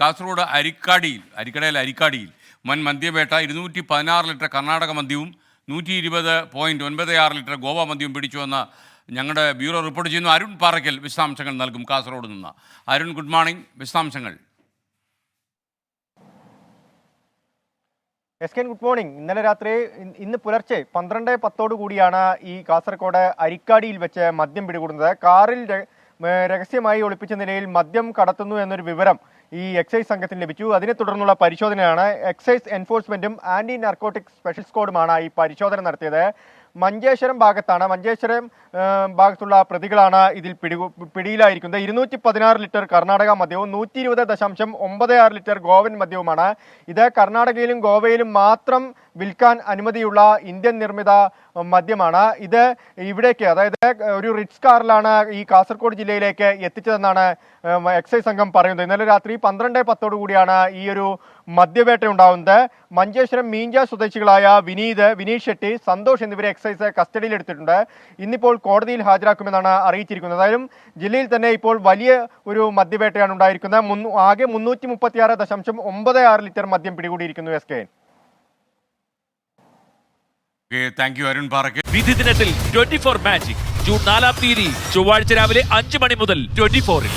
കാസർഗോഡ് അരിക്കടയിൽ വൻ മദ്യവേട്ട 216 ലിറ്റർ കർണാടക മദ്യവും 120.96 ലിറ്റർ ഗോവ മദ്യവും പിടിച്ചുവെന്ന് ഞങ്ങളുടെ ബ്യൂറോ റിപ്പോർട്ട് ചെയ്യുന്നു. അരുൺ പാറയ്ക്കൽ വിശദാംശങ്ങൾ നൽകും കാസർഗോഡ് നിന്ന്. Arun, good morning. വിശദാംശങ്ങൾ. Good morning. ഇന്നലെ രാത്രി ഇന്ന് പുലർച്ചെ 12:10 കൂടിയാണ് ഈ കാസർഗോഡ് അരിക്കാടിയിൽ വെച്ച് മദ്യം പിടികൂടുന്നത്. കാറിൽ രഹസ്യമായി ഒളിപ്പിച്ച നിലയിൽ മദ്യം കടത്തുന്നു എന്നൊരു വിവരം ഈ എക്സൈസ് സംഘത്തിന് ലഭിച്ചു. അതിനെ തുടർന്നുള്ള പരിശോധനയാണ്. എക്സൈസ് എൻഫോഴ്സ്മെന്റും ആന്റി നാർക്കോട്ടിക് സ്പെഷ്യൽ സ്ക്വാഡുമാണ് ഈ പരിശോധന നടത്തിയത്. മഞ്ചേശ്വരം ഭാഗത്തുള്ള പ്രതികളാണ് ഇതിൽ പിടിയിലായിരിക്കുന്നത്. 216 ലിറ്റർ കർണാടക മദ്യവും 120.96 ലിറ്റർ ഗോവൻ മദ്യവുമാണ്. ഇത് കർണാടകയിലും ഗോവയിലും മാത്രം വിൽക്കാൻ അനുമതിയുള്ള ഇന്ത്യൻ നിർമ്മിത മദ്യമാണ്. ഇത് ഇവിടേക്ക്, അതായത് ഒരു റിറ്റ്സ് കാറിലാണ് ഈ കാസർഗോഡ് ജില്ലയിലേക്ക് എത്തിച്ചതെന്നാണ് എക്സൈസ് സംഘം പറയുന്നത്. ഇന്നലെ രാത്രി 12:10 കൂടിയാണ് ഈ ഒരു മദ്യവേട്ട ഉണ്ടാവുന്നത്. മഞ്ചേശ്വരം മീഞ്ച സ്വദേശികളായ വിനീത് ഷെട്ടി, സന്തോഷ് എന്നിവരെ എക്സൈസ് കസ്റ്റഡിയിലെടുത്തിട്ടുണ്ട്. ഇന്നിപ്പോൾ കോടതിയിൽ ഹാജരാക്കുമെന്നാണ് അറിയിച്ചിരിക്കുന്നത്. ഏതായാലും ജില്ലയിൽ തന്നെ ഇപ്പോൾ വലിയ ഒരു മദ്യവേട്ടയാണ് ഉണ്ടായിരിക്കുന്നത്. ആകെ 336.96 ലിറ്റർ മദ്യം പിടികൂടിയിരിക്കുന്നു. Thank you Arun Parakkal. വിധി ദിനത്തിൽ 24 മാജിക് ജൂൺ 4 ചൊവ്വാഴ്ച രാവിലെ 5 മണി മുതൽ 24-ൽ.